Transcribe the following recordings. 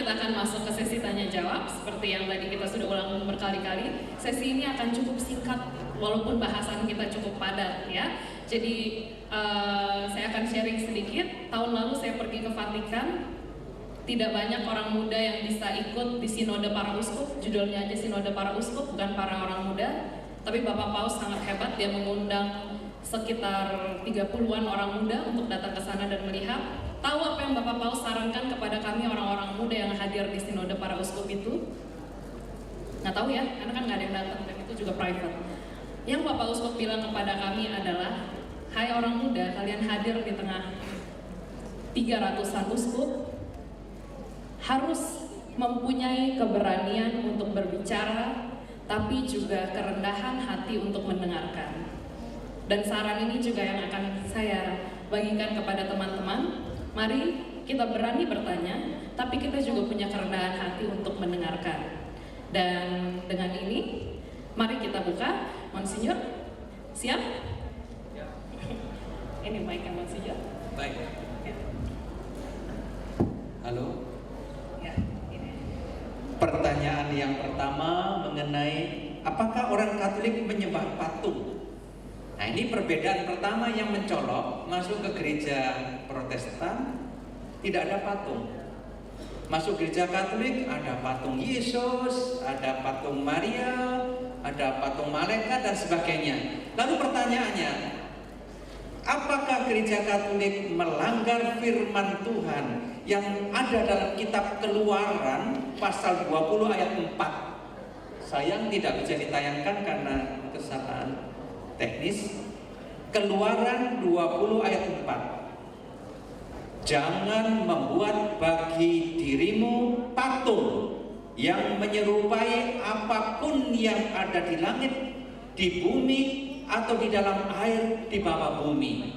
kita akan masuk ke sesi tanya jawab. Seperti yang tadi kita sudah ulang berkali-kali, sesi ini akan cukup singkat walaupun bahasan kita cukup padat ya. Jadi saya akan sharing sedikit. Tahun lalu saya pergi ke Vatikan. Tidak banyak orang muda yang bisa ikut di Sinode Para Uskup. Judulnya aja Sinode Para Uskup, bukan para orang muda. Tapi Bapak Paus sangat hebat, dia mengundang sekitar 30-an orang muda untuk datang ke sana dan melihat. Tahu apa yang Bapak Paus sarankan kepada kami orang-orang muda yang hadir di Sinode Para Uskup itu? Nggak tahu ya, karena kan nggak ada yang datang dan itu juga private. Yang Bapak Uskup bilang kepada kami adalah, hai orang muda, kalian hadir di tengah 300-an uskup, harus mempunyai keberanian untuk berbicara, tapi juga kerendahan hati untuk mendengarkan. Dan saran ini juga yang akan saya bagikan kepada teman-teman. Mari kita berani bertanya, tapi kita juga punya kerendahan hati untuk mendengarkan. Dan dengan ini, mari kita buka. Monsinyur, siap? Ya. Ini mic-nya Monsinyur. Baik. Ya. Halo. Ya, ini. Pertanyaan yang pertama mengenai apakah orang Katolik menyembah patung? Nah, ini perbedaan pertama yang mencolok. Masuk ke gereja Protestan tidak ada patung. Masuk gereja Katolik ada patung Yesus, ada patung Maria, ada patung malaikat dan sebagainya. Lalu pertanyaannya, apakah gereja Katolik melanggar firman Tuhan yang ada dalam kitab Keluaran pasal 20 ayat 4? Sayang tidak bisa ditayangkan karena kesalahan teknis. Keluaran 20 ayat 4. Jangan membuat bagi dirimu patung yang menyerupai apapun yang ada di langit, di bumi, atau di dalam air di bawah bumi.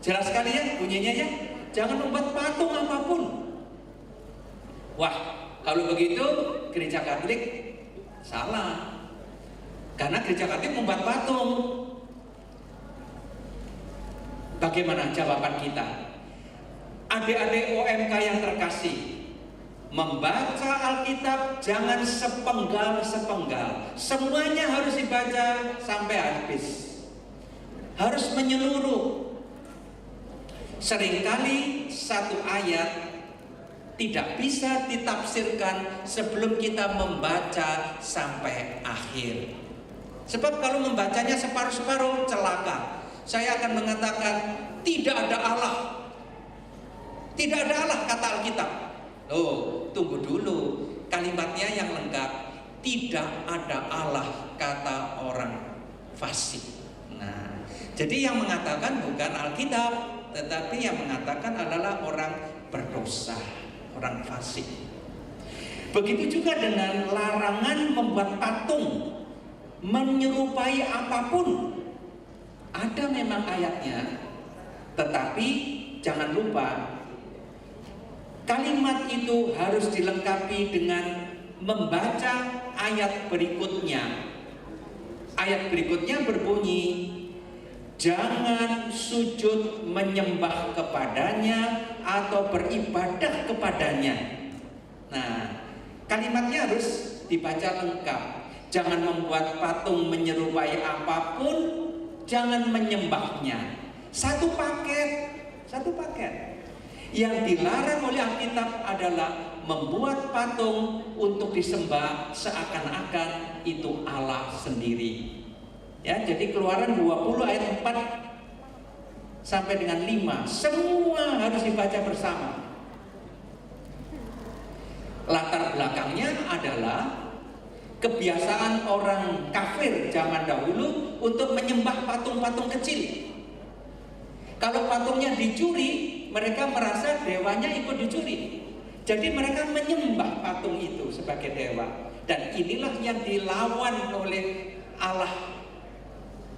Jelas sekali ya bunyinya ya. Jangan membuat patung apapun. Wah, kalau begitu gereja Katolik salah. Karena gereja Katolik membuat patung. Bagaimana jawaban kita? Adik-adik OMK yang terkasih, membaca Alkitab jangan sepenggal-sepenggal. Semuanya harus dibaca sampai habis. Harus menyeluruh. Seringkali satu ayat tidak bisa ditafsirkan sebelum kita membaca sampai akhir. Sebab kalau membacanya separuh-separuh celaka. Saya akan mengatakan tidak ada Allah. Tidak ada Allah kata Alkitab. Loh, tunggu dulu. Kalimatnya yang lengkap. Tidak ada Allah kata orang fasik. Nah, jadi yang mengatakan bukan Alkitab, tetapi yang mengatakan adalah orang berdosa, orang fasik. Begitu juga dengan larangan membuat patung menyerupai apapun. Ada memang ayatnya, tetapi jangan lupa kalimat itu harus dilengkapi dengan membaca ayat berikutnya. Ayat berikutnya berbunyi, jangan sujud menyembah kepadanya atau beribadah kepadanya. Nah, kalimatnya harus dibaca lengkap. Jangan membuat patung menyerupai apapun, jangan menyembahnya. Satu paket. Yang dilarang oleh Alkitab adalah membuat patung untuk disembah seakan-akan itu Allah sendiri. Ya, jadi Keluaran 20 ayat 4 sampai dengan 5 semua harus dibaca bersama. Latar belakangnya adalah kebiasaan orang kafir zaman dahulu untuk menyembah patung-patung kecil. Kalau patungnya dicuri, mereka merasa dewanya ikut dicuri. Jadi mereka menyembah patung itu sebagai dewa. Dan inilah yang dilawan oleh Allah.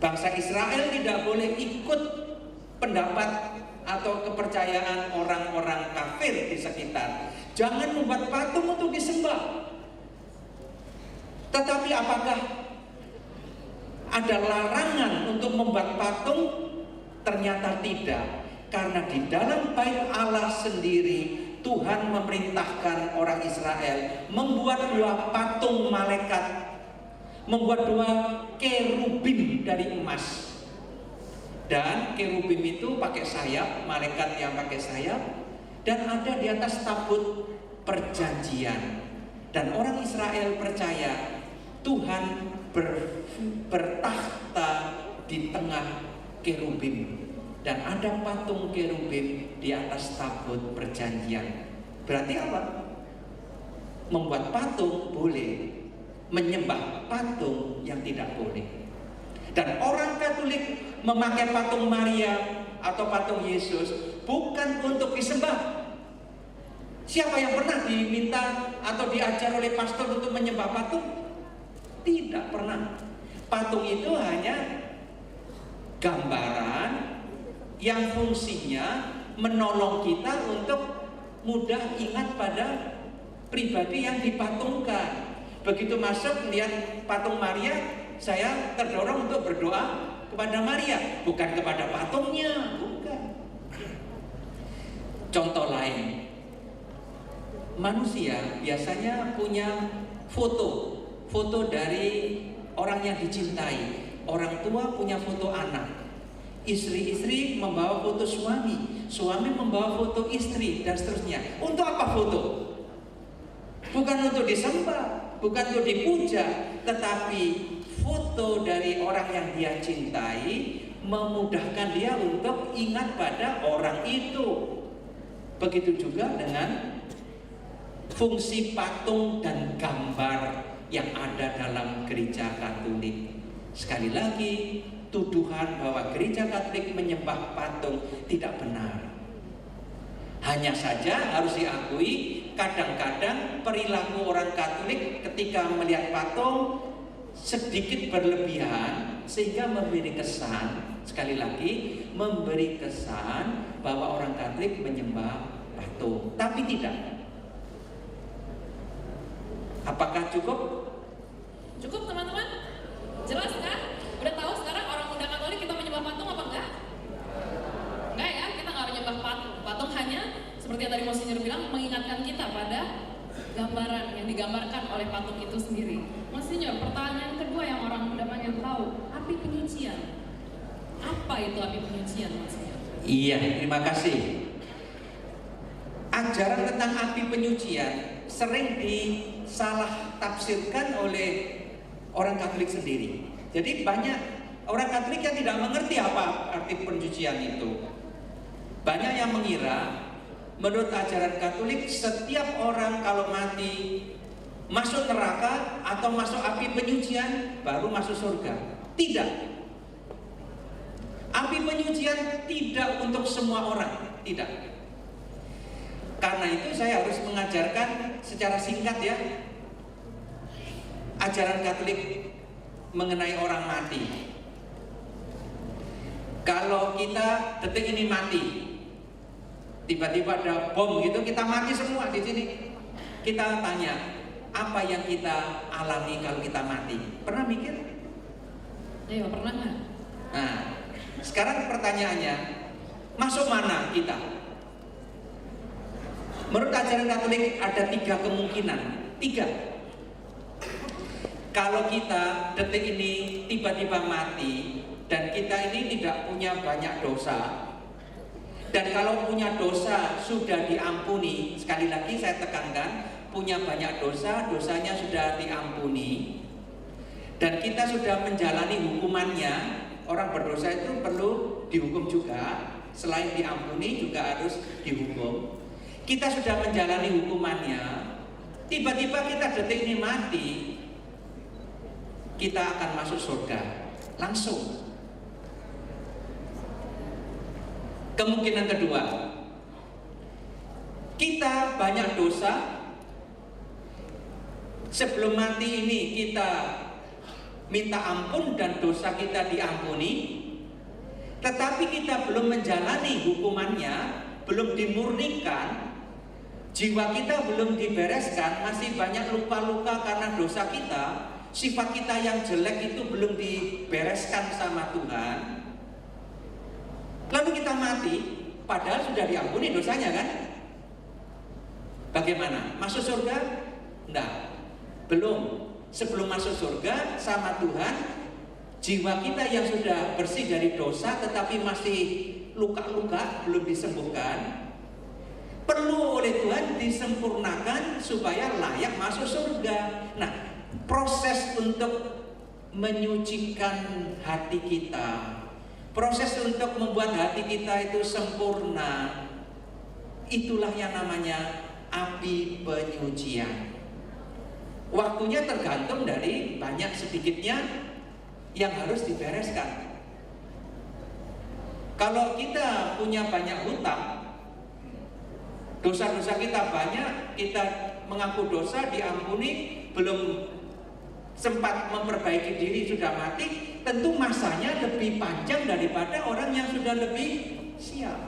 Bangsa Israel tidak boleh ikut pendapat atau kepercayaan orang-orang kafir di sekitar. Jangan membuat patung untuk disembah. Tetapi apakah ada larangan untuk membuat patung? Ternyata tidak, karena di dalam bait Allah sendiri Tuhan memerintahkan orang Israel membuat 2 patung malaikat, membuat 2 kerubim dari emas. Dan kerubim itu pakai sayap, malaikat yang pakai sayap, dan ada di atas tabut perjanjian. Dan orang Israel percaya Tuhan bertakhta di tengah kerubim, dan ada patung kerubim di atas tabut perjanjian. Berarti apa? Membuat patung boleh, menyembah patung yang tidak boleh. Dan orang Katolik memakai patung Maria atau patung Yesus bukan untuk disembah. Siapa yang pernah diminta atau diajar oleh pastor untuk menyembah patung? Tidak pernah. Patung itu hanya gambaran yang fungsinya menolong kita untuk mudah ingat pada pribadi yang dipatungkan. Begitu masuk melihat patung Maria, saya terdorong untuk berdoa kepada Maria, bukan kepada patungnya, bukan. Contoh lain, manusia biasanya punya foto dari orang yang dicintai. Orang tua punya foto anak, istri-istri membawa foto suami, suami membawa foto istri, dan seterusnya. Untuk apa foto? Bukan untuk disembah, bukan untuk dipuja, tetapi foto dari orang yang dia cintai memudahkan dia untuk ingat pada orang itu. Begitu juga dengan fungsi patung dan gambar yang ada dalam gereja Katolik. Sekali lagi, tuduhan bahwa gereja Katolik menyembah patung tidak benar. Hanya saja harus diakui, kadang-kadang perilaku orang Katolik ketika melihat patung sedikit berlebihan, sehingga memberi kesan, sekali lagi, memberi kesan bahwa orang Katolik menyembah patung. Tapi tidak. Apakah cukup? Cukup teman-teman? Jelas kan? Udah tahu sekarang orang muda Katolik kita menyembah patung apa enggak? Enggak ya, kita nggak menyembah patung. Patung hanya seperti yang tadi Monsinyur bilang, mengingatkan kita pada gambaran yang digambarkan oleh patung itu sendiri. Monsinyur, pertanyaan kedua yang orang muda pengen tahu, api penyucian. Apa itu api penyucian, Monsinyur? Iya, terima kasih. Ajaran tentang api penyucian sering disalah tafsirkan oleh orang Katolik sendiri. Jadi banyak orang Katolik yang tidak mengerti apa arti penyucian itu. Banyak yang mengira menurut ajaran Katolik setiap orang kalau mati masuk neraka atau masuk api penyucian baru masuk surga. Tidak. Api penyucian tidak untuk semua orang, tidak. Karena itu saya harus mengajarkan secara singkat ya ajaran Katolik mengenai orang mati. Kalau kita detik ini mati, tiba-tiba ada bom gitu, kita mati semua di sini. Kita tanya, apa yang kita alami kalau kita mati? Pernah mikir? Iya, pernah nggak? Nah, sekarang pertanyaannya, masuk mana kita? Menurut ajaran Katolik ada 3 kemungkinan. 3. Kalau kita detik ini tiba-tiba mati dan kita ini tidak punya banyak dosa, dan kalau punya dosa sudah diampuni, sekali lagi saya tekankan, punya banyak dosa, dosanya sudah diampuni, dan kita sudah menjalani hukumannya. Orang berdosa itu perlu dihukum juga, selain diampuni juga harus dihukum. Kita sudah menjalani hukumannya, tiba-tiba kita detik ini mati, kita akan masuk surga langsung. Kemungkinan kedua, kita banyak dosa, sebelum mati ini kita minta ampun dan dosa kita diampuni, tetapi kita belum menjalani hukumannya, belum dimurnikan, jiwa kita belum dibereskan, masih banyak luka-luka karena dosa kita, sifat kita yang jelek itu belum dibereskan sama Tuhan. Lalu kita mati, padahal sudah diampuni dosanya kan? Bagaimana? Masuk surga? Enggak, belum. Sebelum masuk surga sama Tuhan, jiwa kita yang sudah bersih dari dosa tetapi masih luka-luka, belum disembuhkan, perlu oleh Tuhan disempurnakan supaya layak masuk surga. Nah, proses untuk menyucikan hati kita, proses untuk membuat hati kita itu sempurna, itulah yang namanya api penyucian. Waktunya tergantung dari banyak sedikitnya yang harus dibereskan. Kalau kita punya banyak hutang, dosa-dosa kita banyak, kita mengaku dosa, diampuni, belum sempat memperbaiki diri sudah mati, tentu masanya lebih panjang daripada orang yang sudah lebih siap.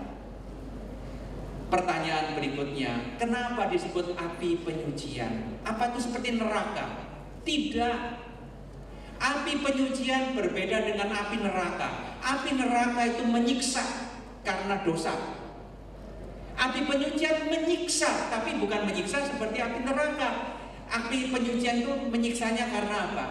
Pertanyaan berikutnya, kenapa disebut api penyucian? Apa itu seperti neraka? Tidak. Api penyucian berbeda dengan api neraka. Api neraka itu menyiksa karena dosa. Api penyucian menyiksa, tapi bukan menyiksa seperti api neraka. Api penyucian itu menyiksanya karena apa?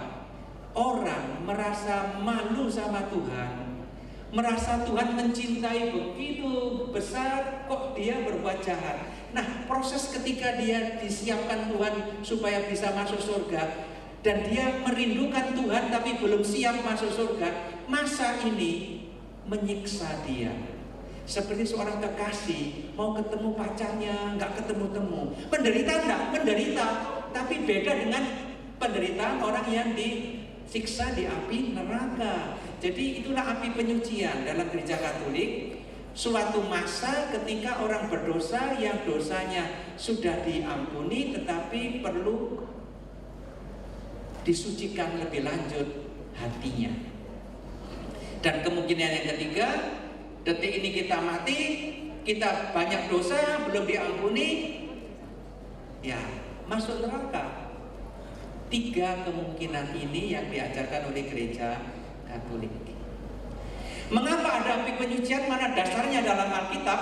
Orang merasa malu sama Tuhan, merasa Tuhan mencintai begitu besar, kok dia berbuat jahat. Nah, proses ketika dia disiapkan Tuhan supaya bisa masuk surga, dan dia merindukan Tuhan tapi belum siap masuk surga, masa ini menyiksa dia. Seperti seorang kekasih mau ketemu pacarnya, nggak ketemu-temu. Menderita enggak? Menderita, tapi beda dengan penderitaan orang yang disiksa di api neraka. Jadi itulah api penyucian dalam gereja Katolik. Suatu masa ketika orang berdosa yang dosanya sudah diampuni tetapi perlu disucikan lebih lanjut hatinya. Dan kemungkinan yang ketiga, detik ini kita mati, kita banyak dosa belum diampuni, ya masuk neraka. 3 kemungkinan ini yang diajarkan oleh gereja Katolik. Mengapa ada api penyucian? Mana dasarnya dalam Alkitab?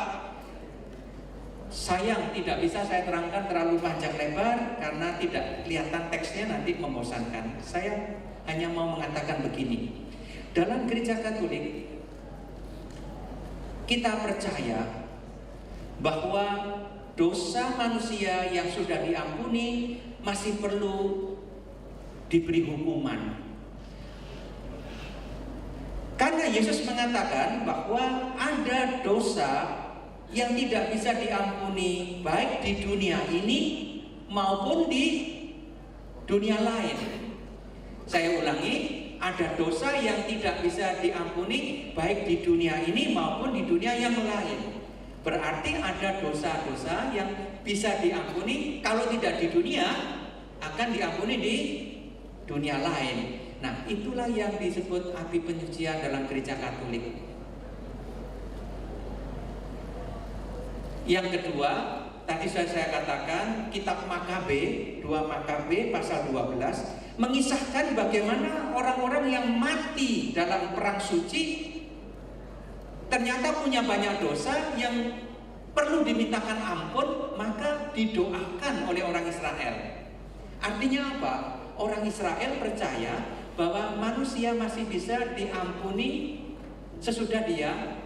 Sayang tidak bisa saya terangkan terlalu panjang lebar karena tidak kelihatan teksnya, nanti membosankan. Saya hanya mau mengatakan begini. Dalam gereja Katolik kita percaya bahwa dosa manusia yang sudah diampuni masih perlu diberi hukuman. Karena Yesus mengatakan bahwa ada dosa yang tidak bisa diampuni baik di dunia ini maupun di dunia lain. Saya ulangi, ada dosa yang tidak bisa diampuni baik di dunia ini maupun di dunia yang lain. Berarti ada dosa-dosa yang bisa diampuni, kalau tidak di dunia akan diampuni di dunia lain. Nah, itulah yang disebut api penyucian dalam gereja Katolik. Yang kedua, tadi saya katakan kitab Makabe, 2 Makabe pasal 12 mengisahkan bagaimana orang-orang yang mati dalam perang suci ternyata punya banyak dosa yang perlu dimintakan ampun, maka didoakan oleh orang Israel. Artinya apa? Orang Israel percaya bahwa manusia masih bisa diampuni sesudah dia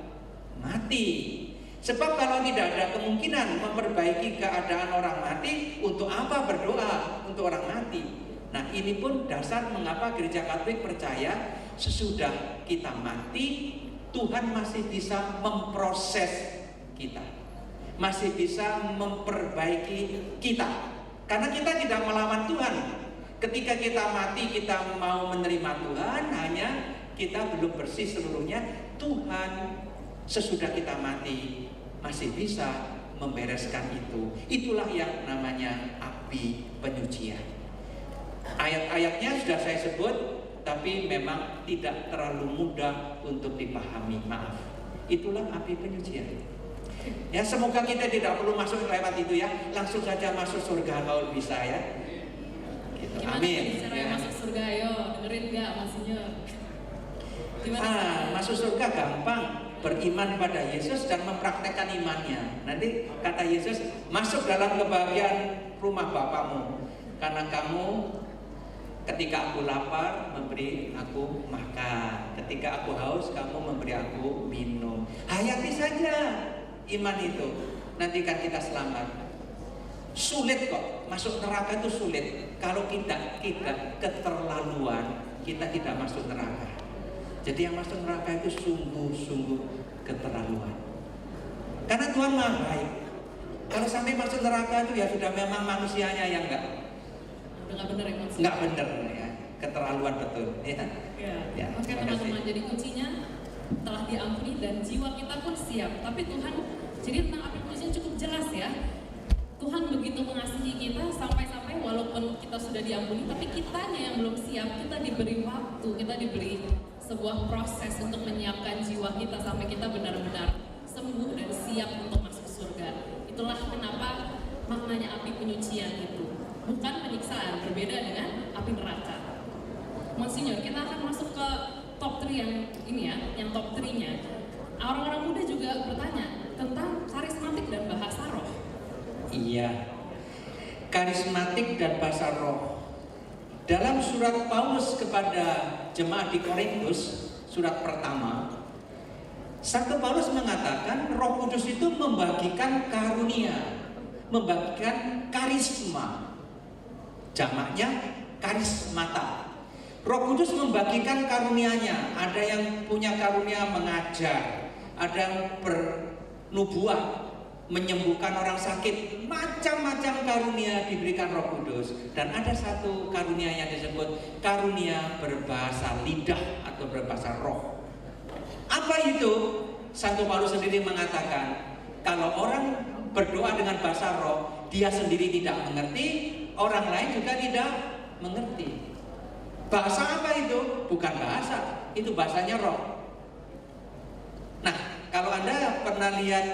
mati. Sebab kalau tidak ada kemungkinan memperbaiki keadaan orang mati, untuk apa berdoa untuk orang mati? Nah, ini pun dasar mengapa gereja Katolik percaya sesudah kita mati, Tuhan masih bisa memproses kita, masih bisa memperbaiki kita. Karena kita tidak melawan Tuhan. Ketika kita mati, kita mau menerima Tuhan, hanya kita belum bersih seluruhnya. Tuhan sesudah kita mati masih bisa membereskan itu. Itulah yang namanya api penyucian. Ayat-ayatnya sudah saya sebut, tapi memang tidak terlalu mudah untuk dipahami. Maaf. Itulah api penyucian. Ya, semoga kita tidak perlu masuk lewat itu ya, langsung saja masuk surga kalau bisa ya. Gitu. Amin. Cara masuk surga, ayo dengerin nggak maksudnya? Gimana? Masuk surga gampang. beriman pada Yesus dan mempraktekkan imannya. Nanti kata Yesus, masuk dalam kebahagiaan rumah Bapamu, karena kamu ketika aku lapar memberi aku makan, ketika aku haus kamu memberi aku minum. Hayati saja iman itu, nanti kan kita selamat. Sulit kok, masuk neraka itu sulit. Kalau kita tidak keterlaluan, kita tidak masuk neraka. Jadi yang masuk neraka itu sungguh-sungguh keterlaluan. Karena Tuhan Maha baik. Kalau sampai masuk neraka itu ya sudah memang manusianya yang nggak benar ya, nggak benar ya, keterlaluan betul. Ya. Ya. Oke teman-teman, jadi kuncinya telah diampuni dan jiwa kita pun siap. Tapi Tuhan, jadi tentang api penyucian cukup jelas ya. Tuhan begitu mengasihi kita sampai-sampai walaupun kita sudah diampuni, tapi kitanya yang belum siap. Kita diberi waktu, kita diberi sebuah proses untuk menyiapkan jiwa kita sampai kita benar-benar sembuh dan siap untuk masuk surga. Itulah kenapa maknanya api penyucian itu bukan penyiksaan, berbeda dengan api neraka. Monsinyur, kita akan masuk ke top 3 yang ini ya, yang top 3-nya. Orang-orang muda juga bertanya tentang karismatik dan bahasa roh. Iya, karismatik dan bahasa roh. Dalam surat Paulus kepada jemaat di Korintus, surat pertama, Santo Paulus mengatakan Roh Kudus itu membagikan karunia, membagikan karisma. Jamaknya karismata. Roh Kudus membagikan karunia-Nya. Ada yang punya karunia mengajar, ada yang bernubuat, menyembuhkan orang sakit, macam-macam karunia diberikan Roh Kudus. Dan ada satu karunia yang disebut karunia berbahasa lidah atau berbahasa roh. Apa itu? Santo Paulus sendiri mengatakan, kalau orang berdoa dengan bahasa roh, dia sendiri tidak mengerti, orang lain juga tidak mengerti. Bahasa apa itu? Bukan bahasa, itu bahasanya roh. Nah, kalau Anda pernah lihat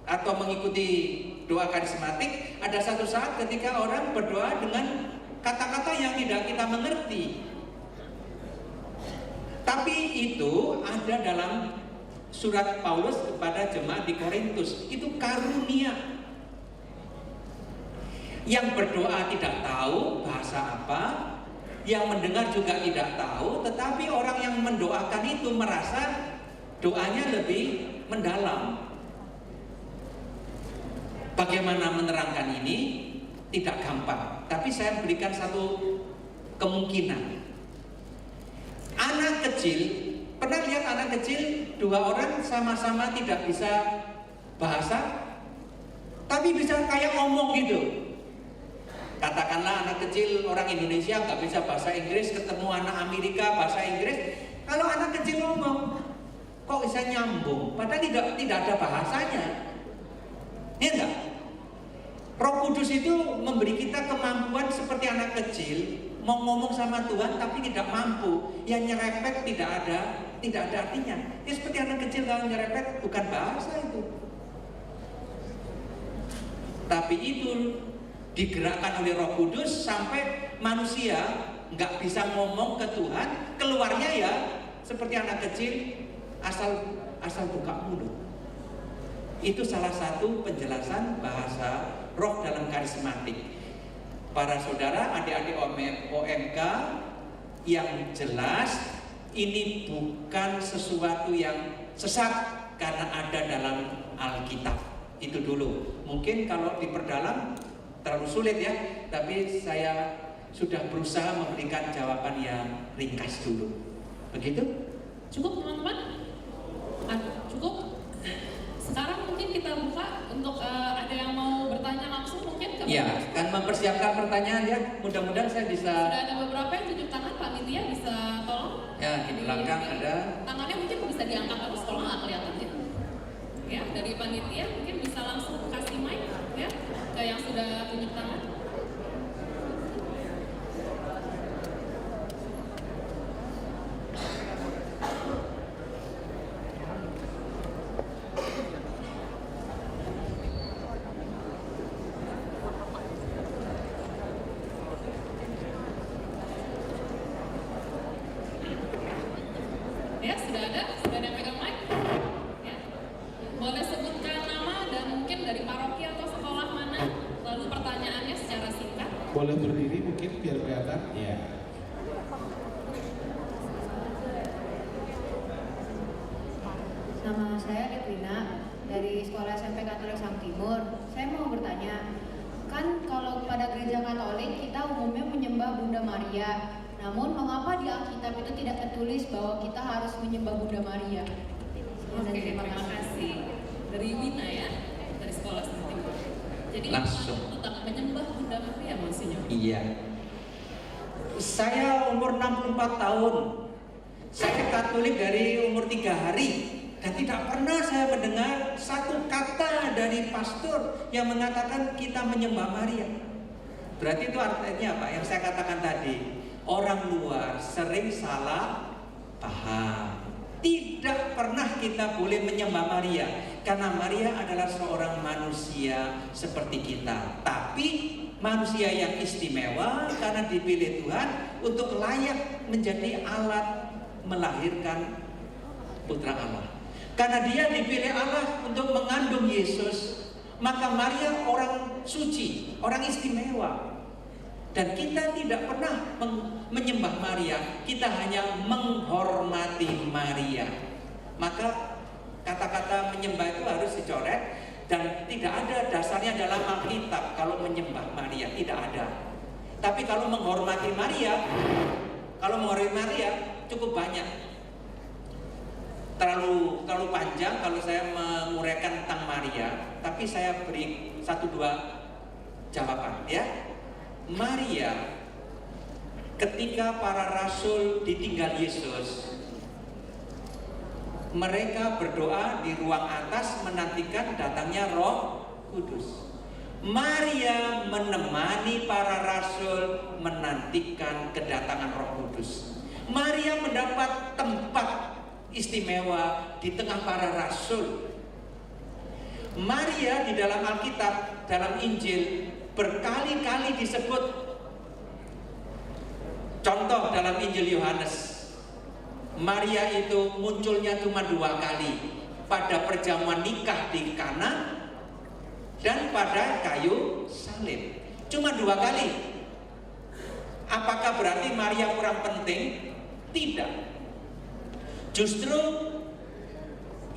atau mengikuti doa karismatik, ada satu saat ketika orang berdoa dengan kata-kata yang tidak kita mengerti. Tapi itu ada dalam surat Paulus kepada jemaat di Korintus. Itu karunia. Yang berdoa tidak tahu bahasa apa, yang mendengar juga tidak tahu, tetapi orang yang mendoakan itu merasa doanya lebih mendalam. Bagaimana menerangkan ini? Tidak gampang. Tapi saya berikan satu kemungkinan. Anak kecil, pernah lihat anak kecil, 2 orang sama-sama tidak bisa bahasa, tapi bisa kayak ngomong gitu. Katakanlah anak kecil orang Indonesia nggak bisa bahasa Inggris, ketemu anak Amerika bahasa Inggris. Kalau anak kecil ngomong, kok bisa nyambung? Padahal tidak ada bahasanya. Iya enggak? Roh Kudus itu memberi kita kemampuan seperti anak kecil, mau ngomong sama Tuhan tapi tidak mampu. Yang nyerepet tidak ada artinya. Ya seperti anak kecil kalau nyerepet bukan bahasa itu. Tapi itu digerakkan oleh Roh Kudus sampai manusia nggak bisa ngomong ke Tuhan, keluarnya ya seperti anak kecil asal buka mulut. Itu salah satu penjelasan bahasa roh dalam karismatik. Para saudara, adik-adik OMK yang jelas ini bukan sesuatu yang sesat karena ada dalam Alkitab. Itu dulu. Mungkin kalau diperdalam terlalu sulit ya, tapi saya sudah berusaha memberikan jawaban yang ringkas dulu. Begitu? Cukup teman-teman? Cukup? Sekarang mungkin kita buka untuk ada yang mau bertanya langsung mungkin ke ya, kan mempersiapkan pertanyaan ya. Mudah-mudahan saya bisa. Sudah ada beberapa yang tunjuk tangan, Pak Nitya bisa tolong. Ya, di belakang ada. Tangannya mungkin bisa diangkat terus kalau nggak kelihatan ya. Ya, dari panitia mungkin bisa langsung kasih mic ya ke yang sudah tunjuk tangan. Ya, sudah ada yang pegang mic? Boleh berdiri mungkin biar kelihatan. Ya. Nama saya Edwina dari Sekolah SMP Katolik Sang Timur. Saya mau bertanya, kan kalau pada gereja Katolik kita umumnya menyembah Bunda Maria. Namun mengapa di Alkitab itu tidak tertulis bahwa kita harus menyembah Bunda Maria? Oke, terima kasih. Dari Wina ya, dari Sekolah Sang Timur. Jadi Langsung. tentang menyembah Bunda Maria maksudnya. Iya. Saya umur 64 tahun. Saya Katolik dari umur 3 hari. Dan tidak pernah saya mendengar satu kata dari pastor yang mengatakan kita menyembah Maria. Berarti itu artinya apa? Yang saya katakan tadi, orang luar sering salah paham. Tidak pernah kita boleh menyembah Maria, karena Maria adalah seorang manusia seperti kita. Tapi manusia yang istimewa karena dipilih Tuhan untuk layak menjadi alat melahirkan Putra Allah. Karena dia dipilih Allah untuk mengandung Yesus, maka Maria orang suci, orang istimewa. Dan kita tidak pernah menyembah Maria, kita hanya menghormati Maria. Maka kata-kata menyembah itu harus dicoret, dan tidak ada dasarnya dalam Alkitab kalau menyembah Maria, tidak ada. Tapi kalau menghormati Maria cukup banyak. Terlalu panjang kalau saya menguraikan tentang Maria, tapi saya beri 1-2 jawaban ya. Maria ketika para rasul ditinggal Yesus, mereka berdoa di ruang atas menantikan datangnya Roh Kudus. Maria menemani para rasul menantikan kedatangan Roh Kudus. Maria mendapat tempat istimewa di tengah para rasul. Maria di dalam Alkitab, dalam Injil berkali-kali disebut. Contoh dalam Injil Yohanes, Maria itu munculnya cuma 2 kali, pada perjamuan nikah di Kana dan pada kayu salib. Cuma 2 kali. Apakah berarti Maria kurang penting? Tidak. Justru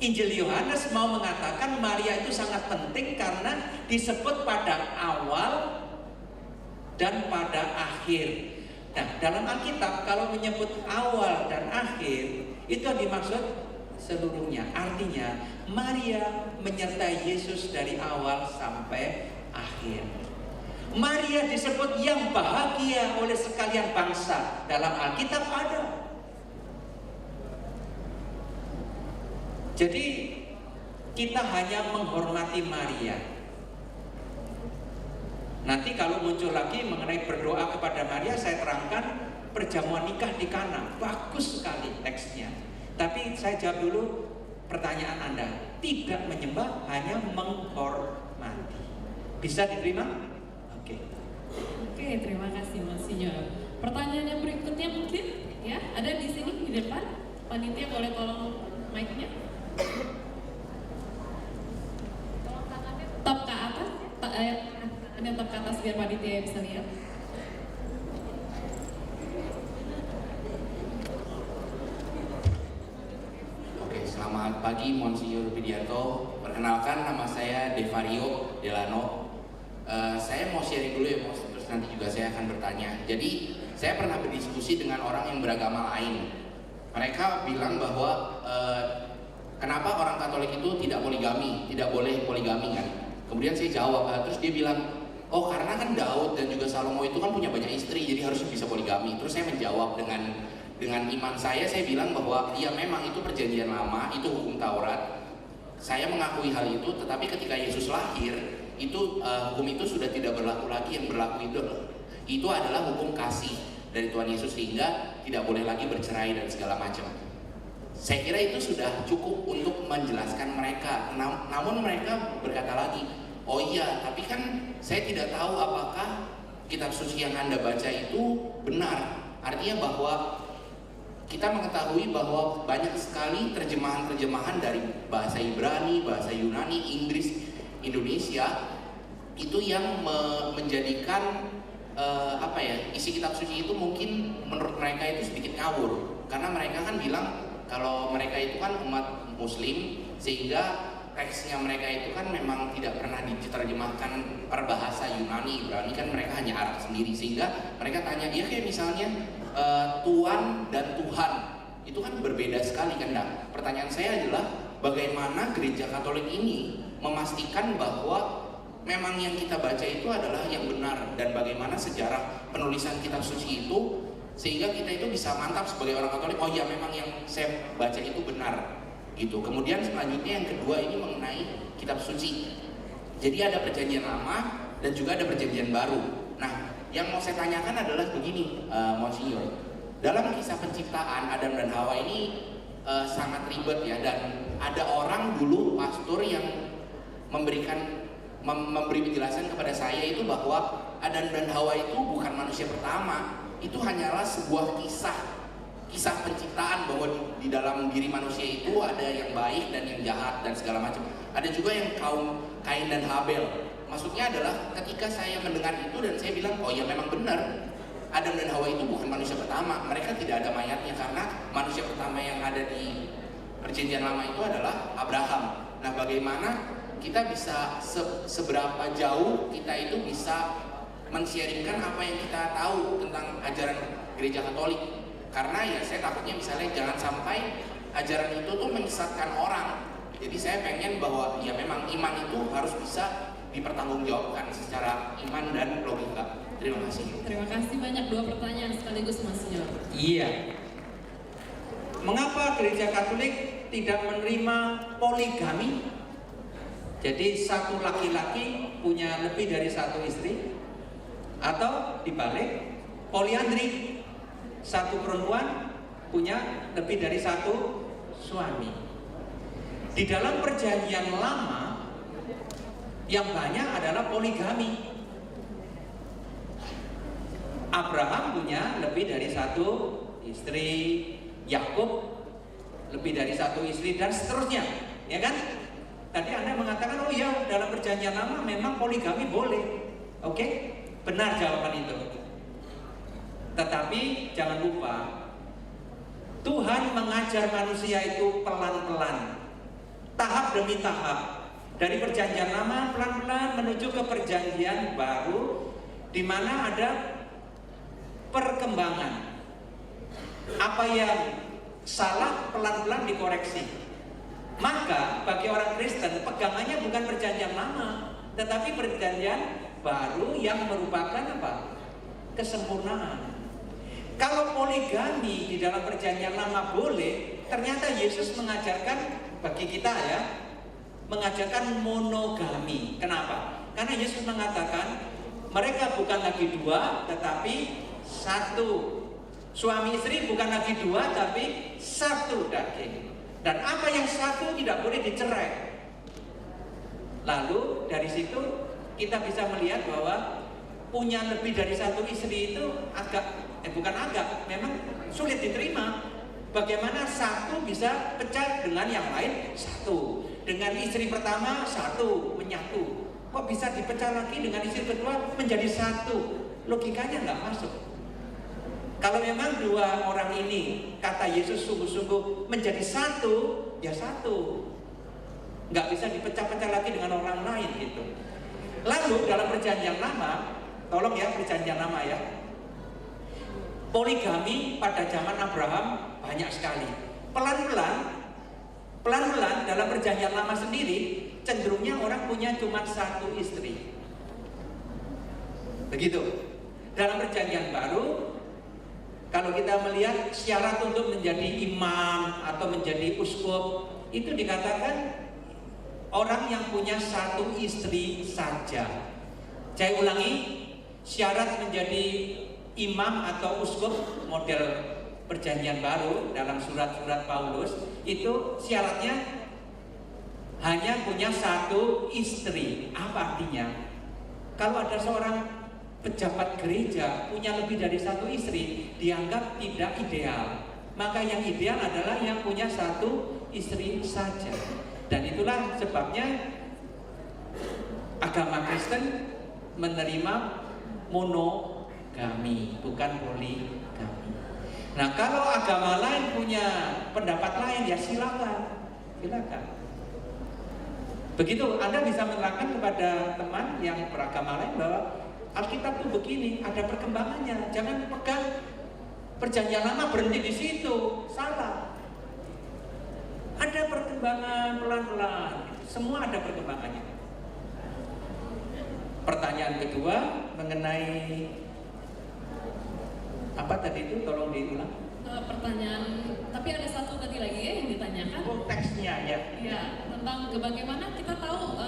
Injil Yohanes mau mengatakan Maria itu sangat penting karena disebut pada awal dan pada akhir. Nah, dalam Alkitab kalau menyebut awal dan akhir itu dimaksud seluruhnya. Artinya Maria menyertai Yesus dari awal sampai akhir. Maria disebut yang bahagia oleh sekalian bangsa. Dalam Alkitab ada. Jadi kita hanya menghormati Maria. Nanti kalau muncul lagi mengenai berdoa kepada Maria, saya terangkan perjamuan nikah di Kana. Bagus sekali teksnya. Tapi saya jawab dulu pertanyaan Anda. Tidak menyembah, hanya menghormati. Bisa diterima? Oke. Oke, terima kasih Mas Sinyo. Pertanyaan yang berikutnya mungkin ya, ada di sini di depan. Panitia boleh tolong mic-nya? Top ke atas, ada top ke atas biar panitia bisa lihat. Oke, selamat pagi Monsinyur Widianto. Perkenalkan, nama saya Devario Delano. Saya mau sharing dulu ya, Mons, terus nanti juga saya akan bertanya. Jadi, saya pernah berdiskusi dengan orang yang beragama lain. Mereka bilang bahwa kenapa orang Katolik itu tidak poligami, tidak boleh poligami kan? Kemudian saya jawab, terus dia bilang, oh karena kan Daud dan juga Salomo itu kan punya banyak istri, jadi harus bisa poligami. Terus saya menjawab dengan iman saya bilang bahwa ya memang itu perjanjian lama, itu hukum Taurat. Saya mengakui hal itu, tetapi ketika Yesus lahir, itu hukum itu sudah tidak berlaku lagi. Yang berlaku itu adalah hukum kasih dari Tuhan Yesus, sehingga tidak boleh lagi bercerai dan segala macam. Saya kira itu sudah cukup untuk menjelaskan mereka. Namun mereka berkata lagi, oh iya, tapi kan saya tidak tahu apakah kitab suci yang Anda baca itu benar. Artinya bahwa kita mengetahui bahwa banyak sekali terjemahan-terjemahan dari bahasa Ibrani, bahasa Yunani, Inggris, Indonesia itu yang menjadikan isi kitab suci itu mungkin menurut mereka itu sedikit ngawur, karena mereka kan bilang kalau mereka itu kan umat Muslim, sehingga teksnya mereka itu kan memang tidak pernah diterjemahkan per bahasa Yunani, Ibrani, kan mereka hanya Arab sendiri, sehingga mereka tanya, ya kayak misalnya Tuan dan Tuhan itu kan berbeda sekali kan. Nah, pertanyaan saya adalah bagaimana gereja Katolik ini memastikan bahwa memang yang kita baca itu adalah yang benar, dan bagaimana sejarah penulisan kitab suci itu sehingga kita itu bisa mantap sebagai orang Katolik, oh ya memang yang saya baca itu benar gitu. Kemudian selanjutnya yang kedua ini mengenai kitab suci. Jadi ada perjanjian lama dan juga ada perjanjian baru. Nah, yang mau saya tanyakan adalah begini, Monsinyur. Dalam kisah penciptaan Adam dan Hawa ini sangat ribet ya, dan ada orang dulu pastor yang memberi penjelasan kepada saya itu bahwa Adam dan Hawa itu bukan manusia pertama, itu hanyalah sebuah kisah penciptaan, bahwa di dalam diri manusia itu ada yang baik dan yang jahat dan segala macam. Ada juga yang kaum Kain dan Habel. Maksudnya adalah ketika saya mendengar itu dan saya bilang, oh ya memang benar, Adam dan Hawa itu bukan manusia pertama, mereka tidak ada mayatnya, karena manusia pertama yang ada di perjanjian lama itu adalah Abraham. Nah, bagaimana kita bisa seberapa jauh kita itu bisa men-sharingkan apa yang kita tahu tentang ajaran gereja Katolik? Karena ya saya takutnya misalnya jangan sampai ajaran itu tuh menyesatkan orang. Jadi saya pengen bahwa ya memang iman itu harus bisa dipertanggungjawabkan secara iman dan logika. Terima kasih. Terima kasih banyak, 2 pertanyaan sekaligus, Monsinyur. Iya. Mengapa gereja Katolik tidak menerima poligami? Jadi satu laki-laki punya lebih dari satu istri, atau dibalik poliandri, satu perempuan punya lebih dari satu suami. Di dalam perjanjian lama yang banyak adalah poligami. Abraham punya lebih dari satu istri, Yakub lebih dari satu istri, dan seterusnya, ya kan? Tadi Anda mengatakan, oh iya, dalam perjanjian lama memang poligami boleh. Oke, benar jawaban itu. Tetapi jangan lupa, Tuhan mengajar manusia itu pelan-pelan, tahap demi tahap. Dari perjanjian lama pelan-pelan menuju ke perjanjian baru, di mana ada perkembangan. Apa yang salah pelan-pelan dikoreksi. Maka bagi orang Kristen pegangannya bukan perjanjian lama, tetapi perjanjian baru yang merupakan apa? Kesempurnaan. Kalau poligami di dalam perjanjian lama boleh, ternyata Yesus mengajarkan bagi kita ya, mengajarkan monogami. Kenapa? Karena Yesus mengatakan mereka bukan lagi 2 tetapi 1. Suami istri bukan lagi 2 tapi 1 daging. Dan apa yang 1 tidak boleh dicerai. Lalu dari situ kita bisa melihat bahwa punya lebih dari 1 istri itu memang sulit diterima. Bagaimana 1 bisa pecah dengan yang lain 1, dengan istri pertama 1 menyatu, kok bisa dipecah lagi dengan istri kedua menjadi 1? Logikanya nggak masuk. Kalau memang 2 orang ini, kata Yesus, sungguh-sungguh menjadi 1, ya 1, nggak bisa dipecah-pecah lagi dengan orang lain gitu. Lalu dalam perjanjian lama, tolong ya, perjanjian lama ya, poligami pada zaman Abraham banyak sekali. Pelan-pelan dalam perjanjian lama sendiri cenderungnya orang punya cuma 1 istri. Begitu. Dalam perjanjian baru, kalau kita melihat syarat untuk menjadi imam atau menjadi uskup, itu dikatakan orang yang punya 1 istri saja. Saya ulangi, syarat menjadi imam atau uskup model perjanjian baru dalam surat-surat Paulus itu syaratnya hanya punya 1 istri. Apa artinya? Kalau ada seorang pejabat gereja punya lebih dari 1 istri, dianggap tidak ideal. Maka yang ideal adalah yang punya 1 istri saja. Dan itulah sebabnya agama Kristen menerima monogami. monogami, bukan poligami. Nah, kalau agama lain punya pendapat lain, ya silakan. Begitu Anda bisa menerangkan kepada teman yang beragama lain bahwa Alkitab itu begini, ada perkembangannya. Jangan pegang perjanjian lama berhenti di situ, salah. Ada perkembangan pelan-pelan, semua ada perkembangannya. Pertanyaan kedua mengenai apa tadi itu? Tolong diulang. Pertanyaan, tapi ada satu tadi lagi ya yang ditanyakan. Oh, teksnya ya. Ya, tentang bagaimana kita tahu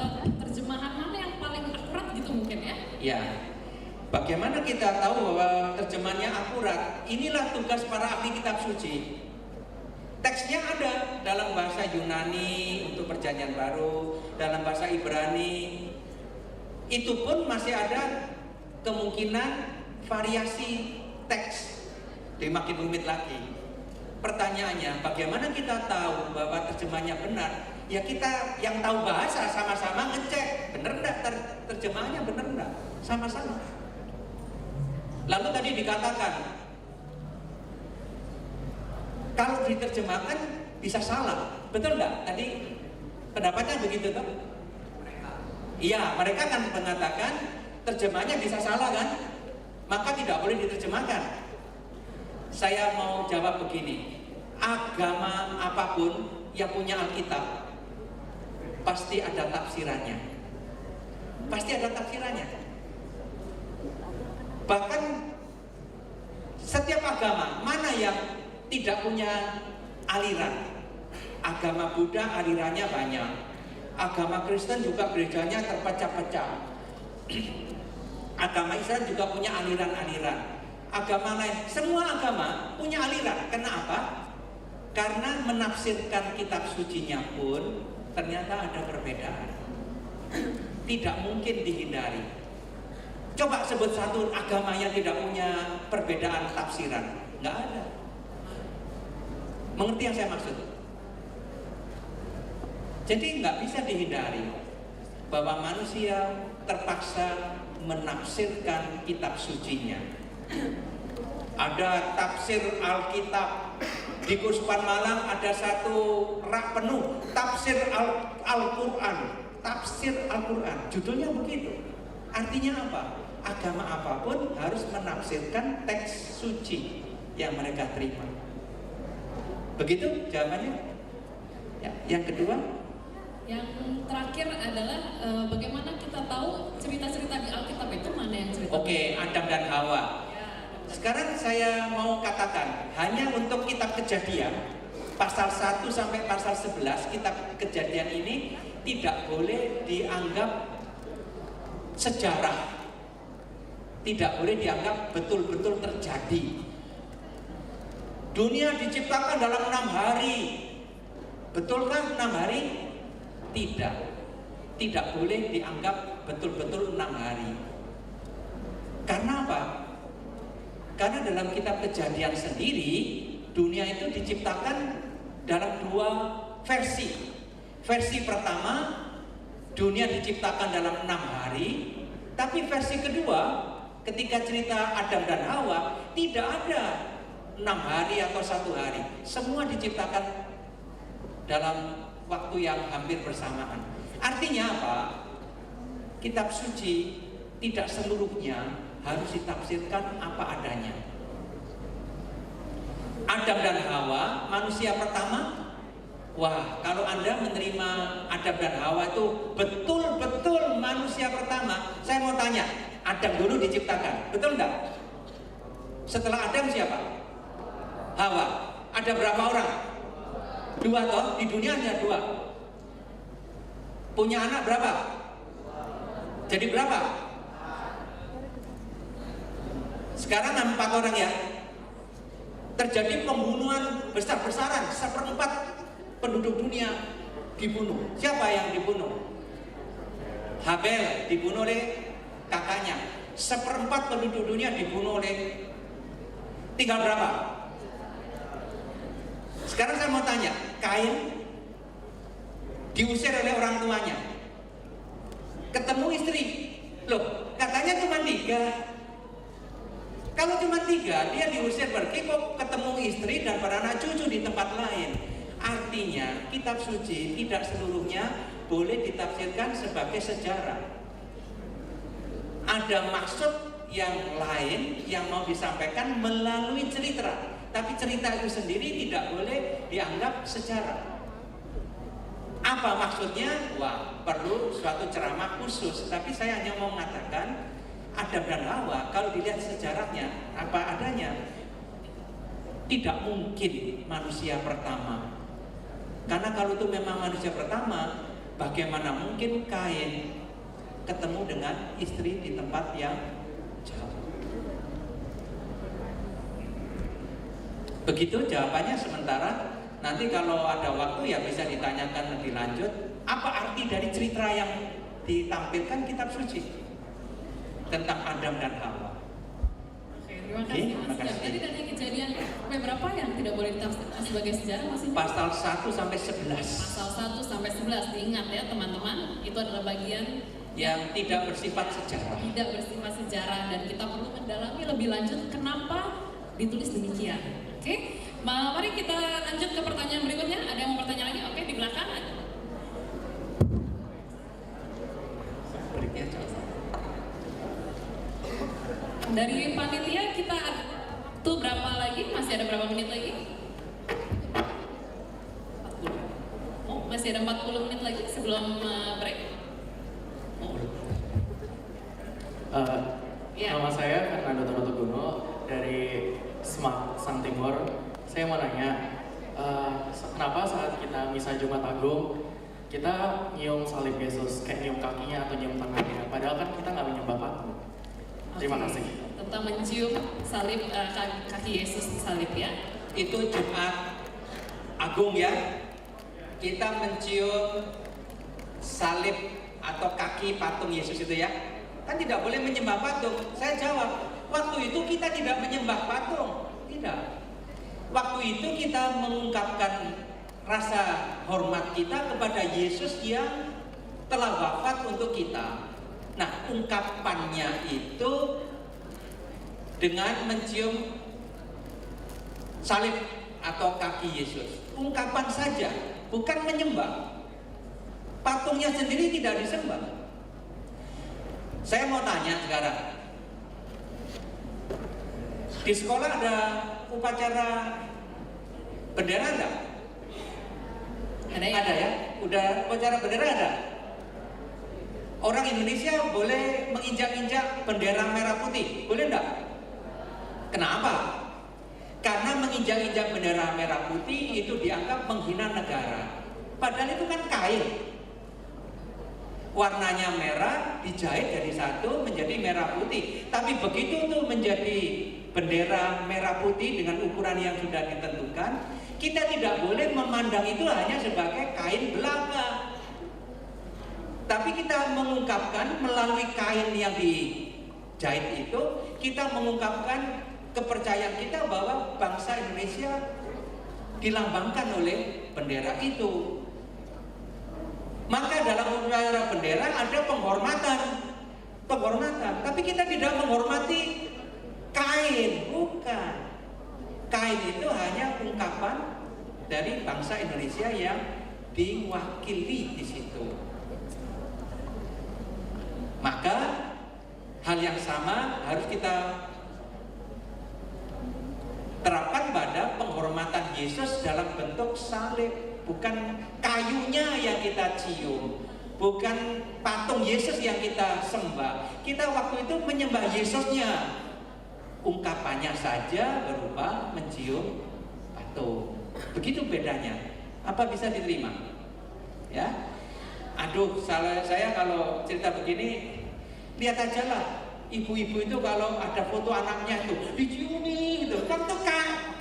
terjemahan mana yang paling akurat gitu mungkin ya? Ya. Bagaimana kita tahu bahwa terjemahannya akurat? Inilah tugas para ahli kitab suci. Teksnya ada dalam bahasa Yunani untuk Perjanjian Baru, dalam bahasa Ibrani. Itu pun masih ada kemungkinan variasi teks. Jadi makin rumit lagi. Pertanyaannya, bagaimana kita tahu bahwa terjemahannya benar? Ya kita yang tahu bahasa sama-sama ngecek benar enggak terjemahannya, benar enggak? Sama-sama. Lalu tadi dikatakan kalau diterjemahkan bisa salah, betul enggak? Tadi pendapatnya begitu toh? Iya, mereka kan mengatakan terjemahannya bisa salah kan? Maka tidak boleh diterjemahkan. Saya mau jawab begini, agama apapun yang punya Alkitab pasti ada tafsirannya. Pasti ada tafsirannya. Bahkan setiap agama, mana yang tidak punya aliran? Agama Buddha alirannya banyak. Agama Kristen juga gerejanya terpecah-pecah. Agama Islam juga punya aliran-aliran. Agama lain, semua agama punya aliran. Kenapa? Karena menafsirkan kitab sucinya pun ternyata ada perbedaan. Tidak mungkin dihindari. Coba sebut satu agama yang tidak punya perbedaan tafsiran. Nggak ada. Mengerti yang saya maksud? Jadi nggak bisa dihindari bahwa manusia terpaksa menafsirkan kitab sucinya. Ada tafsir Alkitab di Kuspan Malang, ada satu rak penuh tafsir Al-Quran. Tafsir Al-Quran, judulnya begitu. Artinya apa? Agama apapun harus menafsirkan teks suci yang mereka terima. Begitu jawabannya. Ya, yang kedua, yang terakhir adalah bagaimana kita tahu cerita-cerita di Alkitab itu mana yang cerita? Oke, Adam dan Hawa. Ya. Sekarang saya mau katakan, hanya untuk kitab Kejadian pasal 1 sampai pasal 11 kitab Kejadian ini tidak boleh dianggap sejarah. Tidak boleh dianggap betul-betul terjadi. Dunia diciptakan dalam 6 hari. Betulkah 6 hari? Tidak. Tidak boleh dianggap betul-betul 6 hari. Karena apa? Karena dalam kitab Kejadian sendiri, dunia itu diciptakan dalam 2 versi. Versi pertama, dunia diciptakan dalam 6 hari. Tapi versi kedua, ketika cerita Adam dan Hawa, tidak ada 6 hari atau 1 hari. Semua diciptakan dalam waktu yang hampir bersamaan. Artinya apa? Kitab suci tidak seluruhnya harus ditafsirkan apa adanya. Adam dan Hawa, manusia pertama. Wah, kalau Anda menerima Adam dan Hawa itu betul-betul manusia pertama, saya mau tanya, Adam dulu diciptakan, betul enggak? Setelah Adam siapa? Hawa. Ada berapa orang? 2 toh, di dunia hanya 2. Punya anak berapa? Jadi berapa? Sekarang 4 orang ya. Terjadi pembunuhan besar-besaran, 1/4 penduduk dunia dibunuh. Siapa yang dibunuh? Habel dibunuh oleh kakaknya. 1/4 penduduk dunia dibunuh oleh, tinggal berapa? Sekarang saya mau tanya, Kain diusir oleh orang tuanya, ketemu istri, loh katanya cuma 3, Kalau cuma 3, dia diusir pergi, kok ketemu istri dan beranak cucu di tempat lain. Artinya kitab suci tidak seluruhnya boleh ditafsirkan sebagai sejarah. Ada maksud yang lain yang mau disampaikan melalui cerita. Tapi cerita itu sendiri tidak boleh dianggap sejarah. Apa maksudnya? Wah, perlu suatu ceramah khusus. Tapi saya hanya mau mengatakan Adam dan Hawa kalau dilihat sejarahnya apa adanya, tidak mungkin manusia pertama. Karena kalau itu memang manusia pertama, bagaimana mungkin Kain ketemu dengan istri di tempat yang jauh? Begitu jawabannya. Sementara nanti kalau ada waktu ya bisa ditanyakan lebih lanjut, apa arti dari cerita yang ditampilkan kitab suci tentang Adam dan Hawa. Oke, terima kasih Mas. Tadi dari Kejadian berapa yang tidak boleh ditafsirkan sebagai sejarah Mas? Pasal 1 sampai 11. Pasal 1 sampai 11, diingat ya teman-teman, itu adalah bagian yang tidak bersifat sejarah. Tidak bersifat sejarah, dan kita perlu mendalami lebih lanjut kenapa ditulis demikian. Oke, mari kita lanjut ke pertanyaan berikutnya. Ada yang mau bertanya lagi? Oke, di belakang. Dari panitia kita tuh berapa lagi? Masih ada berapa menit lagi? 40. Oh, masih ada 40 menit lagi sebelum break. Nama saya Fernando Tonotoguno dari Smart Sang Timur. Saya mau nanya, kenapa saat kita misa Jumat Agung kita nyium salib Yesus, kayak nyium kakinya atau nyium tangannya, padahal kan kita nggak menyembah patung. Terima kasih. Tentang mencium salib, kaki Yesus di salib ya. Itu Jumat Agung ya. Kita mencium salib atau kaki patung Yesus itu ya. Kan tidak boleh menyembah patung. Saya jawab, waktu itu kita tidak menyembah patung. Tidak. Waktu itu kita mengungkapkan rasa hormat kita kepada Yesus yang telah wafat untuk kita. Nah, ungkapannya itu dengan mencium salib atau kaki Yesus. Ungkapan saja, bukan menyembah. Patungnya sendiri tidak disembah. Saya mau tanya sekarang, di sekolah ada upacara bendera enggak? Ada ya? Udah upacara bendera ada? Orang Indonesia boleh menginjak-injak bendera merah putih, boleh enggak? Kenapa? Karena menginjak-injak bendera merah putih itu dianggap menghina negara. Padahal itu kan kain. Warnanya merah, dijahit jadi satu menjadi merah putih. Tapi begitu tuh menjadi bendera merah putih dengan ukuran yang sudah ditentukan, kita tidak boleh memandang itu hanya sebagai kain belaka. Tapi kita mengungkapkan melalui kain yang dijahit itu, kita mengungkapkan kepercayaan kita bahwa bangsa Indonesia dilambangkan oleh bendera itu. Maka dalam upacara bendera ada penghormatan. Tapi kita tidak menghormati kain, bukan. Kain itu hanya ungkapan dari bangsa Indonesia yang diwakili di situ. Maka hal yang sama harus kita terapkan pada penghormatan Yesus dalam bentuk salib. Bukan kayunya yang kita cium, bukan patung Yesus yang kita sembah. Kita waktu itu menyembah Yesusnya. Ungkapannya saja berupa mencium patung. Begitu bedanya. Apa bisa diterima? Ya. Aduh, saya kalau cerita begini, lihat aja lah. Ibu-ibu itu kalau ada foto anaknya itu diciumi gitu. Kan itu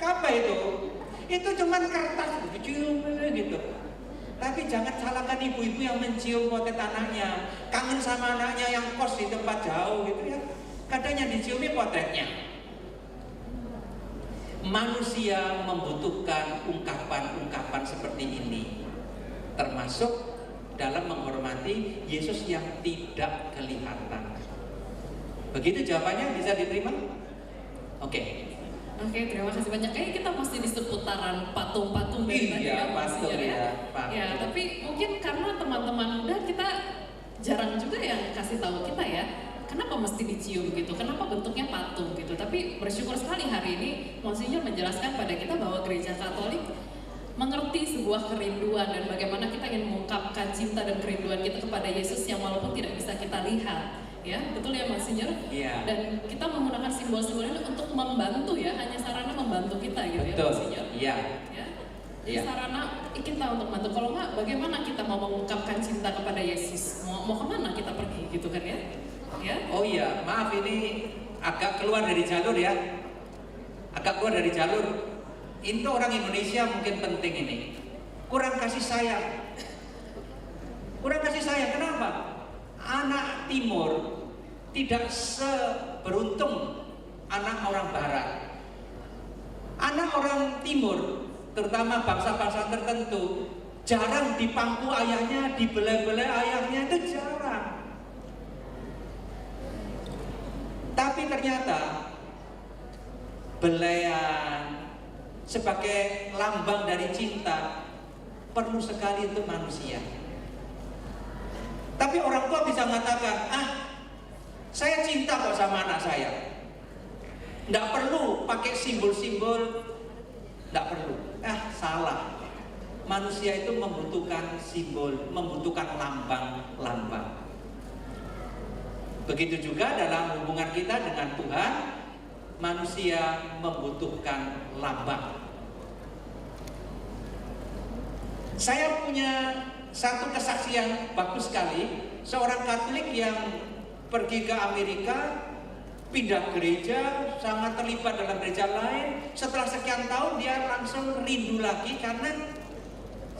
apa itu? Itu cuman kertas dicium gitu. Tapi jangan salahkan ibu-ibu yang mencium potret anaknya, kangen sama anaknya yang kos di tempat jauh gitu ya. Kadang yang diciumi potretnya. Manusia membutuhkan ungkapan-ungkapan seperti ini, termasuk dalam menghormati Yesus yang tidak kelihatan. Begitu jawabannya, bisa diterima? Oke. Oke, terima kasih banyak. Kayaknya kita masih di seputaran patung-patung dari tadi Iya, ya, Mas patung Sinyal, ya, patung. Ya, tapi mungkin karena teman-teman muda kita jarang juga yang kasih tahu kita ya, kenapa mesti dicium gitu, kenapa bentuknya patung gitu. Tapi bersyukur sekali hari ini Monsinyur menjelaskan pada kita bahwa Gereja Katolik mengerti sebuah kerinduan dan bagaimana kita ingin mengungkapkan cinta dan kerinduan kita kepada Yesus yang walaupun tidak bisa kita lihat. Ya, betul ya Monsinyur? Iya. Dan kita menggunakan simbol-simbol ini untuk membantu ya, hanya sarana membantu kita gitu ya Betul. Monsinyur. Iya. Ya. Iya. Sarana kita untuk membantu. Kalau nggak, bagaimana kita mau mengungkapkan cinta kepada Yesus? Mau kemana kita pergi gitu kan ya? Ya. Oh iya, maaf ini agak keluar dari jalur ya. Agak keluar dari jalur. Itu orang Indonesia mungkin penting ini. Kurang kasih sayang. Kurang kasih sayang, kenapa? Anak timur tidak seberuntung anak orang barat. Anak orang timur, terutama bangsa-bangsa tertentu, jarang dipangku ayahnya, dibelai-belai ayahnya, itu jarang. Tapi ternyata belaian sebagai lambang dari cinta perlu sekali untuk manusia. Tapi orang tua bisa mengatakan, saya cinta kok sama anak saya. Nggak perlu pakai simbol-simbol, nggak perlu. Salah. Manusia itu membutuhkan simbol, membutuhkan lambang-lambang. Begitu juga dalam hubungan kita dengan Tuhan, manusia membutuhkan lambang. Saya punya satu kesaksian bagus sekali, seorang Katolik yang pergi ke Amerika, pindah gereja, sangat terlibat dalam gereja lain. Setelah sekian tahun dia langsung rindu lagi karena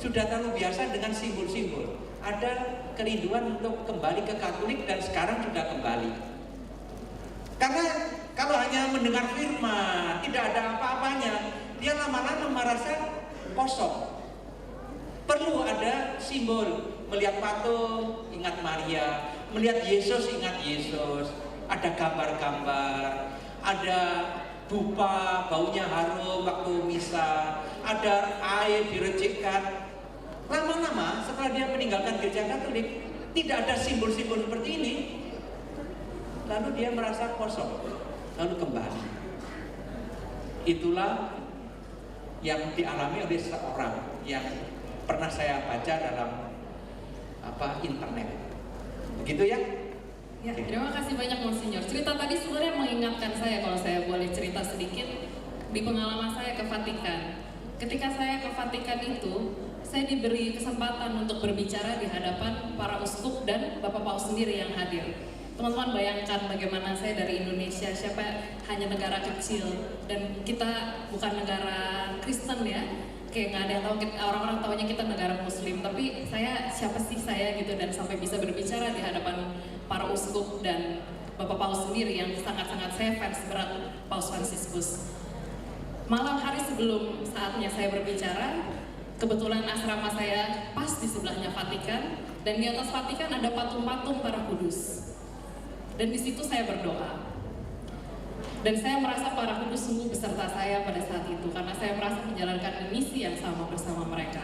sudah terlalu biasa dengan simbol-simbol. Ada kerinduan untuk kembali ke Katolik dan sekarang juga kembali. Karena kalau hanya mendengar firman, tidak ada apa-apanya, dia lama-lama merasa kosong. Perlu ada simbol, melihat patung, ingat Maria, melihat Yesus, ingat Yesus. Ada gambar-gambar, ada dupa, baunya harum waktu misa, ada air direjekkan. Lama-lama setelah dia meninggalkan gereja Katolik, tidak ada simbol-simbol seperti ini. Lalu dia merasa kosong, lalu kembali. Itulah yang dialami oleh seorang yang pernah saya baca dalam internet. Begitu ya? Ya, terima kasih banyak Monsinyur. Cerita tadi sebenarnya mengingatkan saya, kalau saya boleh cerita sedikit, di pengalaman saya ke Vatikan. Ketika saya ke Vatikan itu, saya diberi kesempatan untuk berbicara di hadapan para uskup dan Bapak Paus sendiri yang hadir. Teman-teman bayangkan bagaimana saya dari Indonesia, siapa hanya negara kecil dan kita bukan negara Kristen ya. Kayak nggak ada yang tahu, orang-orang tahunya kita negara Muslim, tapi siapa sih saya gitu, dan sampai bisa berbicara di hadapan para uskup dan Bapak Paus sendiri yang sangat-sangat saya fans berat Paus Fransiskus. Malam hari sebelum saatnya saya berbicara, kebetulan asrama saya pas di sebelahnya Vatikan, dan di atas Vatikan ada patung-patung para kudus. Dan di situ saya berdoa. Dan saya merasa para kudus sungguh beserta saya pada saat itu, karena saya merasa menjalankan misi yang sama bersama mereka.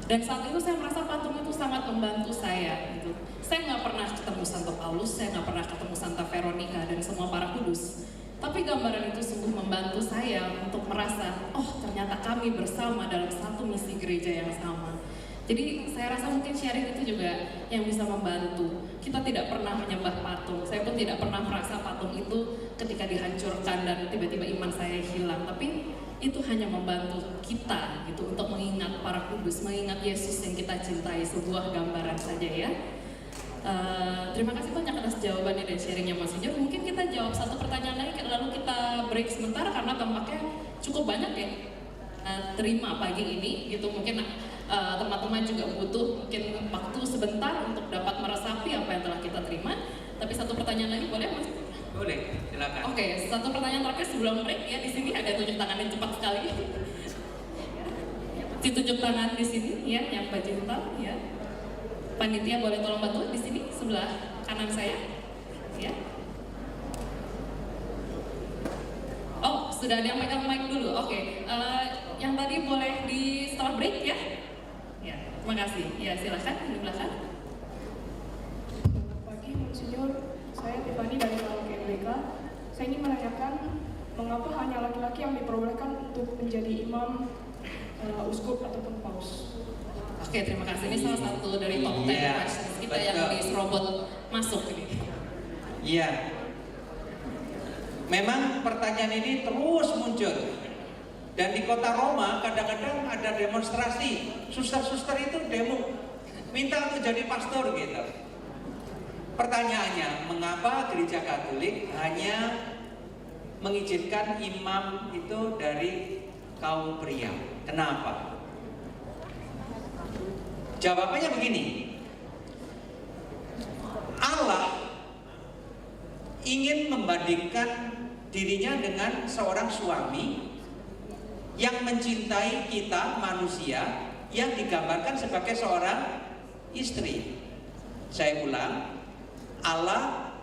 Dan saat itu saya merasa patung itu sangat membantu saya gitu. Saya nggak pernah ketemu Santo Paulus, saya nggak pernah ketemu Santa Veronica dan semua para kudus. Tapi gambaran itu sungguh membantu saya untuk merasa, oh ternyata kami bersama dalam satu misi gereja yang sama. Jadi saya rasa mungkin sharing itu juga yang bisa membantu. Kita tidak pernah menyembah patung. Saya pun tidak pernah merasa patung itu ketika dihancurkan dan tiba-tiba iman saya hilang. Tapi itu hanya membantu kita gitu untuk mengingat para kudus, mengingat Yesus yang kita cintai, sebuah gambaran saja ya. Terima kasih banyak atas jawabannya dan sharingnya Monsinyur. Mungkin kita jawab satu pertanyaan lagi, lalu kita break sebentar karena tampaknya cukup banyak ya terima pagi ini gitu. Mungkin teman-teman juga butuh mungkin waktu sebentar untuk dapat meresapi apa yang telah kita terima. Tapi satu pertanyaan lagi boleh Mas? Boleh, silakan. Oke, satu pertanyaan terakhir sebelum break ya. Di sini ada tunjuk tangan yang cepat sekali. Ditunjuk tangan di sini ya, yang baju hitam ya. Panitia boleh tolong bantu di sini sebelah kanan saya, ya. Sudah ada yang megang mic dulu. Oke, yang tadi boleh di setelah break ya? Ya, terima kasih. Ya, silakan di belakang. Selamat pagi, Monsinyur. Saya Tiffany dari KLKMBK. Saya ingin menanyakan mengapa hanya laki-laki yang diperbolehkan untuk menjadi imam, uskup ataupun paus. Oke, terima kasih. Ini salah satu dari top 10 Iya, questions kita betul. yang diserobot masuk ini. Iya. Memang pertanyaan ini terus muncul. Dan di kota Roma kadang-kadang ada demonstrasi. Suster-suster itu demo minta untuk jadi pastor gitu. Pertanyaannya, mengapa gereja Katolik hanya mengizinkan imam itu dari kaum pria? Kenapa? Jawabannya begini. Allah ingin membandingkan dirinya dengan seorang suami yang mencintai kita manusia yang digambarkan sebagai seorang istri. Saya ulang, Allah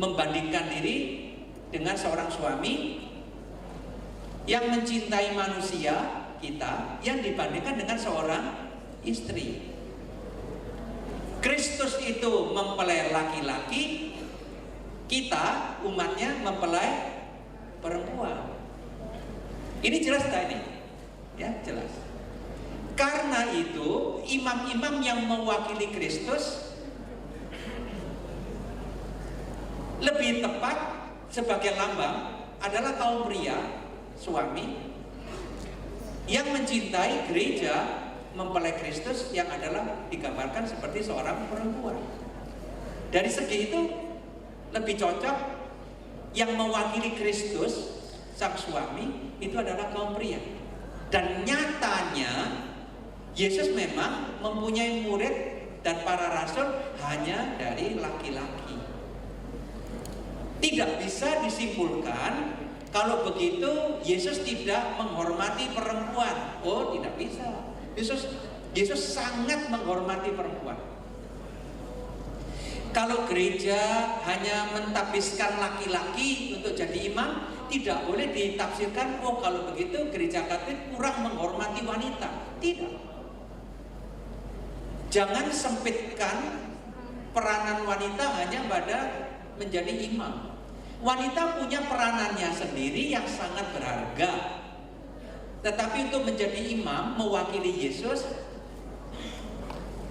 membandingkan diri dengan seorang suami yang mencintai manusia kita yang dibandingkan dengan seorang istri. Kristus itu mempelai laki-laki, kita umatnya mempelai perempuan. Ini jelas tak ini? Ya, jelas. Karena itu imam-imam yang mewakili Kristus lebih tepat sebagai lambang adalah kaum pria, suami yang mencintai gereja, mempelai Kristus yang adalah digambarkan seperti seorang perempuan. Dari segi itu lebih cocok yang mewakili Kristus sang suami itu adalah kaum pria. Dan nyatanya Yesus memang mempunyai murid dan para rasul hanya dari laki-laki. Tidak bisa disimpulkan kalau begitu Yesus tidak menghormati perempuan. Oh, tidak bisa. Yesus sangat menghormati perempuan. Kalau gereja hanya mentapsirkan laki-laki untuk jadi imam, tidak boleh ditafsirkan, oh kalau begitu gereja Katolik kurang menghormati wanita. Tidak. Jangan sempitkan peranan wanita hanya pada menjadi imam. Wanita punya peranannya sendiri yang sangat berharga. Tetapi untuk menjadi imam, mewakili Yesus,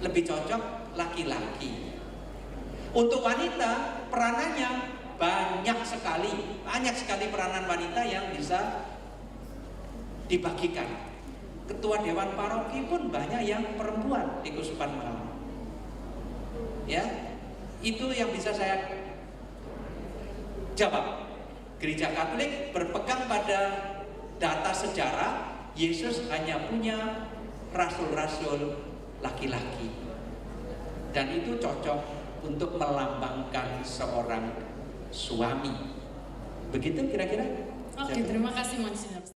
lebih cocok laki-laki. Untuk wanita, peranannya banyak sekali peranan wanita yang bisa dibagikan. Ketua Dewan Paroki pun banyak yang perempuan di Keuskupan Malang. Ya, itu yang bisa saya jawab. Gereja Katolik berpegang pada data sejarah. Yesus hanya punya rasul-rasul laki-laki, dan itu cocok untuk melambangkan seorang suami. Begitu kira-kira? Oke, terima kasih Monsinyur.